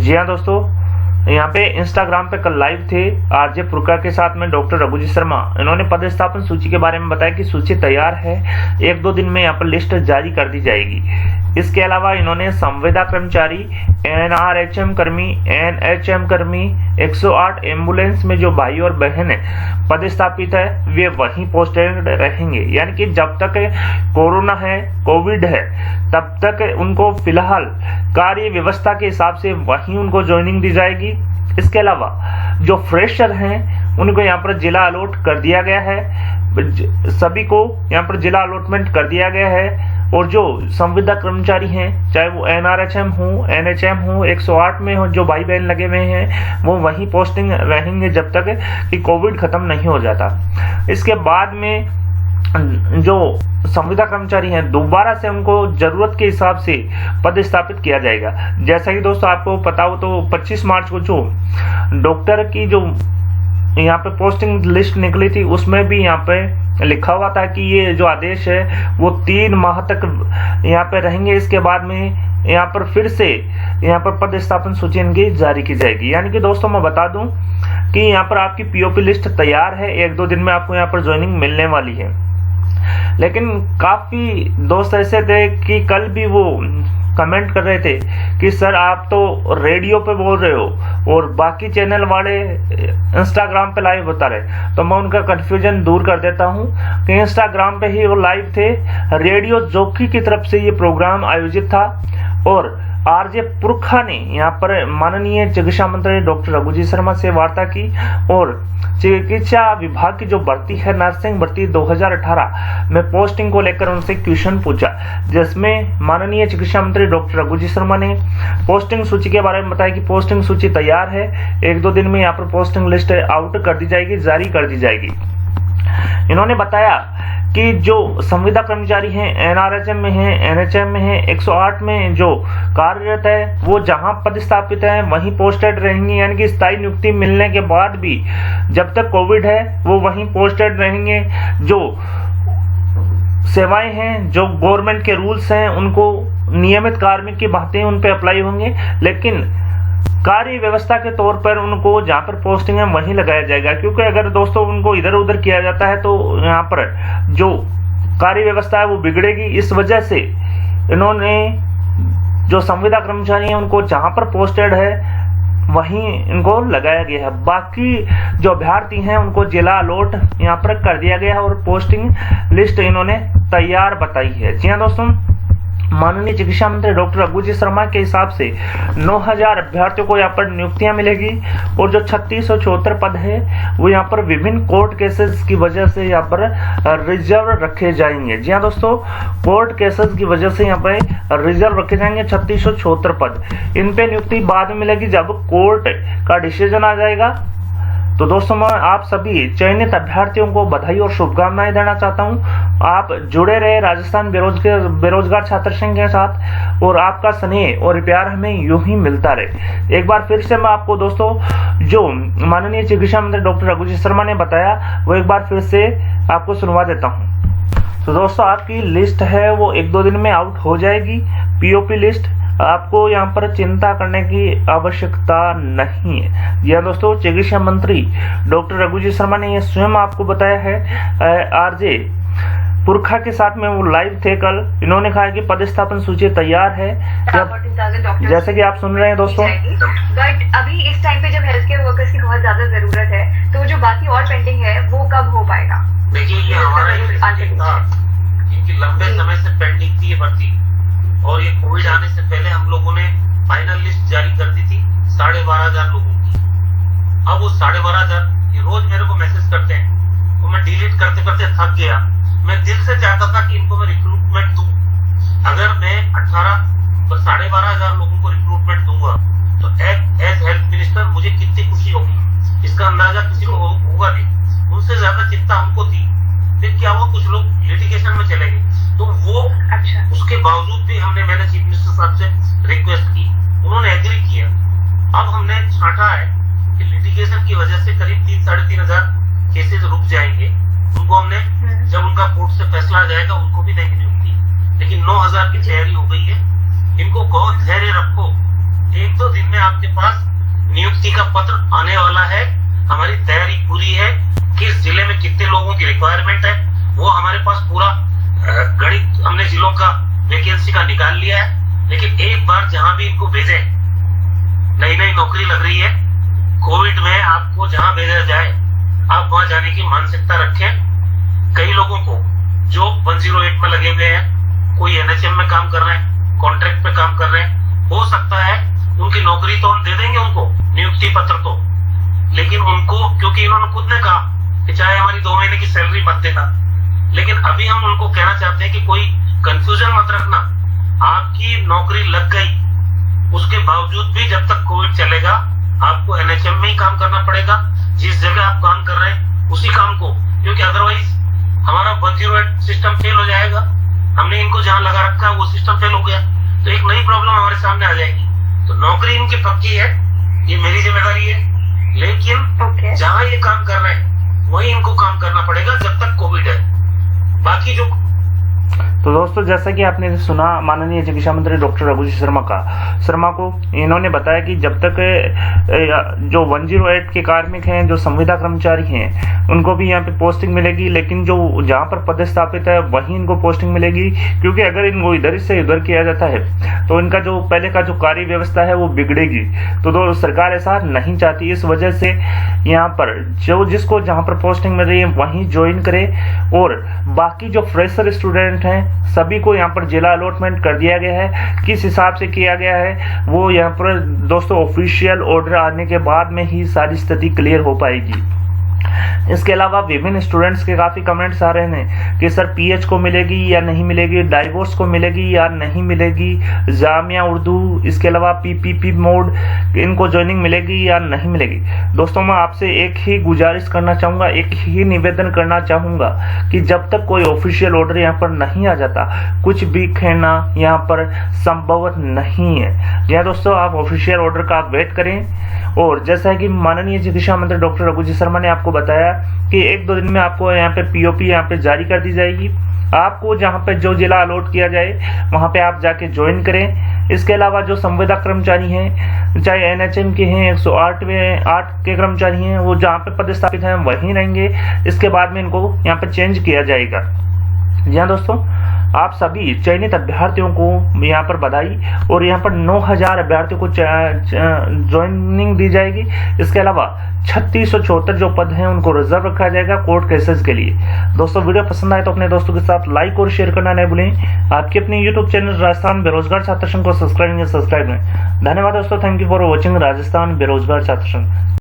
जी हाँ दोस्तों, यहाँ पे इंस्टाग्राम पे कल लाइव थे आरजे पुरखा के साथ में डॉक्टर रघुजी शर्मा। इन्होंने पदस्थापन सूची के बारे में बताया कि सूची तैयार है, 1-2 दिन में यहाँ पर लिस्ट जारी कर दी जाएगी। इसके अलावा इन्होंने संविदा कर्मचारी, एनआरएचएम कर्मी, एनएचएम कर्मी, 108 एम्बुलेंस में जो भाई और बहन पदस्थापित है वे वहीं पोस्टेड रहेंगे। यानी कि जब तक कोरोना है, कोविड है, तब तक उनको फिलहाल कार्य व्यवस्था के हिसाब से वहीं उनको ज्वाइनिंग दी जाएगी। इसके अलावा जो फ्रेशर हैं उनको यहाँ पर जिला अलॉट कर दिया गया है, सभी को यहाँ पर जिला अलॉटमेंट कर दिया गया है। और जो संविदा कर्मचारी हैं, चाहे वो एनआरएचएम हो, एनएचएम हो, 108 में हो, जो भाई बहन लगे हुए हैं वो वहीं पोस्टिंग रहेंगे जब तक कि कोविड खत्म नहीं हो जाता। इसके बाद में जो संविदा कर्मचारी हैं दोबारा से उनको जरूरत के हिसाब से पदस्थापित किया जाएगा। जैसा कि दोस्तों आपको पता हो तो 25 मार्च को जो डॉक्टर की जो यहाँ पे पोस्टिंग लिस्ट निकली थी उसमें भी यहाँ पे लिखा हुआ था कि ये जो आदेश है वो 3 माह तक यहाँ पे रहेंगे। इसके बाद में यहाँ पर फिर से यहाँ पर पदस्थापन सूची इनकी जारी की जाएगी। यानी कि दोस्तों मैं बता दूं कि यहाँ पर आपकी पीओपी लिस्ट तैयार है, 1-2 दिन में आपको यहाँ पर ज्वाइनिंग मिलने वाली है। लेकिन काफी दोस्त ऐसे थे कि कल भी वो कमेंट कर रहे थे कि सर आप तो रेडियो पे बोल रहे हो और बाकी चैनल वाले इंस्टाग्राम पे लाइव बता रहे। तो मैं उनका कंफ्यूजन दूर कर देता हूं कि इंस्टाग्राम पे ही वो लाइव थे, रेडियो जॉकी की तरफ से ये प्रोग्राम आयोजित था और आरजे पुरखा ने यहाँ पर माननीय चिकित्सा मंत्री डॉक्टर रघुजी शर्मा से वार्ता की और चिकित्सा विभाग की जो भर्ती है, नर्सिंग भर्ती 2018 में पोस्टिंग को लेकर उनसे क्वेश्चन पूछा, जिसमें माननीय चिकित्सा मंत्री डॉक्टर रघुजी शर्मा ने पोस्टिंग सूची के बारे में बताया कि पोस्टिंग सूची तैयार है, 1-2 दिन में यहाँ पर पोस्टिंग लिस्ट आउट कर दी जाएगी, जारी कर दी जाएगी। इन्होंने बताया कि जो संविदा कर्मचारी हैं, एनआरएचएम में हैं, एनएचएम में हैं, 108 में जो कार्यरत है वो जहां पदस्थापित हैं वहीं पोस्टेड रहेंगे। यानी कि स्थायी नियुक्ति मिलने के बाद भी जब तक कोविड है वो वहीं पोस्टेड रहेंगे। जो सेवाएं हैं, जो गवर्नमेंट के रूल्स हैं, उनको नियमित कार्मिक की बातें उन पे अप्लाई होंगे, लेकिन कार्य व्यवस्था के तौर पर उनको जहाँ पर पोस्टिंग है वहीं लगाया जाएगा। क्योंकि अगर दोस्तों उनको इधर उधर किया जाता है तो यहाँ पर जो कार्य व्यवस्था है वो बिगड़ेगी। इस वजह से इन्होंने जो संविदा कर्मचारी हैं उनको जहाँ पर पोस्टेड है वहीं इनको लगाया गया है। बाकी जो अभ्यर्थी हैं उनको जिला अलॉट यहाँ पर कर दिया गया है और पोस्टिंग लिस्ट इन्होंने तैयार बताई है। जी हाँ दोस्तों, माननीय चिकित्सा मंत्री डॉक्टर रघुजी शर्मा के हिसाब से 9000 अभ्यर्थियों को यहाँ पर नियुक्तियां मिलेगी और जो 3674 पद है वो यहाँ पर विभिन्न कोर्ट केसेस की वजह से यहाँ पर रिजर्व रखे जाएंगे। जी हाँ दोस्तों, कोर्ट केसेस की वजह से यहाँ पर रिजर्व रखे जाएंगे 3674 पद। इन पे नियुक्ति बाद में मिलेगी जब कोर्ट का डिसीजन आ जाएगा। तो दोस्तों मैं आप सभी चयनित अभ्यर्थियों को बधाई और शुभकामनाएं देना चाहता हूं। आप जुड़े रहे राजस्थान बेरोजगार छात्र संघ के साथ और आपका स्नेह और प्यार हमें यूं ही मिलता रहे। एक बार फिर से मैं आपको दोस्तों जो माननीय चिकित्सा मंत्री डॉक्टर रघुजी शर्मा ने बताया वो एक बार फिर से आपको सुनवा देता हूँ। तो दोस्तों आपकी लिस्ट है वो 1-2 दिन में आउट हो जाएगी, पीओपी लिस्ट। आपको यहाँ पर चिंता करने की आवश्यकता नहीं है। यह दोस्तों चिकित्सा मंत्री डॉक्टर रघुजी शर्मा ने यह स्वयं आपको बताया है। आरजे पुरखा के साथ में वो लाइव थे कल। इन्होंने कहा कि पदस्थापन सूची तैयार है, जैसे कि आप सुन रहे हैं दोस्तों। बट अभी इस टाइम पे जब हेल्थ केयर वर्कर्स की बहुत ज्यादा जरूरत है तो जो बाकी और पेंडिंग है वो कब हो पाएगा? देखिए ये हमारा इनकी लंबे समय से पेंडिंग थी ये भर्ती और ये कोविड आने से पहले हम लोगों ने फाइनल लिस्ट जारी कर दी थी 12,500 लोगों की। अब वो 12,500 ये रोज मेरे को मैसेज करते हैं तो मैं डिलीट करते करते थक गया। मैं दिल से चाहता था कि इनको मैं रिक्रूटमेंट दूं। अगर मैं 12,500 लोगों को रिक्रूटमेंट दूंगा तो एज हेल्थ मिनिस्टर मुझे कितनी खुशी होगी इसका अंदाजा किसी को होगा नहीं। उनसे ज्यादा चिंता हमको थी। फिर क्या हुआ, कुछ लोग लिटिगेशन में चले गए तो वो उसके बावजूद भी मैंने चीफ मिनिस्टर साहब से रिक्वेस्ट की, उन्होंने एग्री किया। अब हमने छांटा है कि लिटिगेशन की वजह से करीब 3-3,500 केसेस रुक जाएंगे। उनको हमने जब उनका कोर्ट से फैसला आ जाएगा उनको भी नहीं नियुक्ति, लेकिन 9,000 की तैयारी हो गई है। इनको कहो धैर्य रखो, एक दो दिन में आपके पास नियुक्ति का पत्र आने वाला है। हमारी तैयारी पूरी है, किस जिले में कितने लोगों की रिक्वायरमेंट है वो हमारे पास पूरा गणित हमने जिलों का वैकेंसी का निकाल लिया है। लेकिन एक बार जहां भी इनको भेजे, नई नई नौकरी लग रही है, कोविड में आपको जहां भेजा जाए आप वहां जाने की मानसिकता रखें। कई लोगों को जो 108 में लगे हुए हैं, कोई एनएचएम में काम कर रहे हैं, कॉन्ट्रैक्ट पे काम कर रहे हैं, हो सकता है उनकी नौकरी तो हम दे देंगे उनको, नियुक्ति पत्र तो, लेकिन उनको, क्योंकि इन्होंने खुद ने कहा कि चाहे हमारी 2 महीने की सैलरी मत देना, लेकिन अभी हम उनको कहना चाहते हैं कि कोई कंफ्यूजन मत रखना। आपकी नौकरी लग गई, उसके बावजूद भी जब तक कोविड चलेगा आपको एनएचएम में ही काम करना पड़ेगा, जिस जगह आप काम कर रहे हैं उसी काम को, क्योंकि अदरवाइज हमारा 108 सिस्टम फेल हो जाएगा। हमने इनको जहां लगा रखा है वो सिस्टम फेल हो गया तो एक नई प्रॉब्लम हमारे सामने आ जाएगी। तो नौकरी इनकी पक्की है, ये मेरी जिम्मेदारी है, लेकिन जहां ये काम कर रहे हैं वही इनको काम करना पड़ेगा जब तक कोविड है। बाकी जो तो दोस्तों, जैसा कि आपने सुना माननीय चिकित्सा मंत्री डॉक्टर रघुजी शर्मा को इन्होंने बताया कि जब तक जो 108 के कार्मिक हैं, जो संविदा कर्मचारी हैं, उनको भी यहाँ पे पोस्टिंग मिलेगी, लेकिन जो जहाँ पर पदस्थापित है वहीं इनको पोस्टिंग मिलेगी, क्योंकि अगर इनको इधर से उधर किया जाता है तो इनका जो पहले का जो कार्य व्यवस्था है वो बिगड़ेगी। तो सरकार ऐसा नहीं चाहती, इस वजह से यहाँ पर जिसको जहाँ पर पोस्टिंग मिल रही है वहीं ज्वाइन करे, और बाकी जो फ्रेशर स्टूडेंट हैं सभी को यहाँ पर जिला अलॉटमेंट कर दिया गया है। किस हिसाब से किया गया है वो यहाँ पर दोस्तों ऑफिशियल ऑर्डर आने के बाद में ही सारी स्थिति क्लियर हो पाएगी। इसके अलावा विभिन्न स्टूडेंट्स के काफी कमेंट्स आ रहे हैं कि सर पीएच को मिलेगी या नहीं मिलेगी, डाइवोर्स को मिलेगी या नहीं मिलेगी, जामिया उर्दू, इसके अलावा पीपीपी मोड, इनको ज्वाइनिंग मिलेगी या नहीं मिलेगी। दोस्तों, मैं आपसे एक ही गुजारिश करना चाहूंगा, एक ही निवेदन करना चाहूंगा कि जब तक कोई ऑफिशियल ऑर्डर यहाँ पर नहीं आ जाता कुछ भी कहना यहाँ पर संभव नहीं है। यह दोस्तों, आप ऑफिशियल ऑर्डर का आप वेट करें, और जैसा कि माननीय चिकित्सा मंत्री डॉक्टर रघुजी शर्मा ने आपको बताया कि 1-2 दिन में आपको यहाँ पे पीओपी यहाँ पे जारी कर दी जाएगी। आपको जहाँ पे जो जिला अलॉट किया जाए वहाँ पे आप जाके ज्वाइन करें। इसके अलावा जो संविदा कर्मचारी हैं, चाहे एनएचएम के हैं, 108 के कर्मचारी हैं, वो जहाँ पे पदस्थापित हैं वहीं रहेंगे। इसके बाद में इनको यहाँ पे चेंज किया जाएगा। जी हाँ दोस्तों, आप सभी चयनित अभ्यर्थियों को यहाँ पर बधाई, और यहाँ पर 9000 अभ्यर्थियों को ज्वाइनिंग दी जाएगी। इसके अलावा 3674 जो पद हैं उनको रिजर्व रखा जाएगा कोर्ट केसेस के लिए। दोस्तों, वीडियो पसंद आए तो अपने दोस्तों के साथ लाइक और शेयर करना नहीं भूलें। आपके अपने यूट्यूब चैनल राजस्थान बेरोजगार छात्र संघ को सब्सक्राइब करें। धन्यवाद दोस्तों, thank you for watching Rajasthan बेरोजगार छात्र संघ।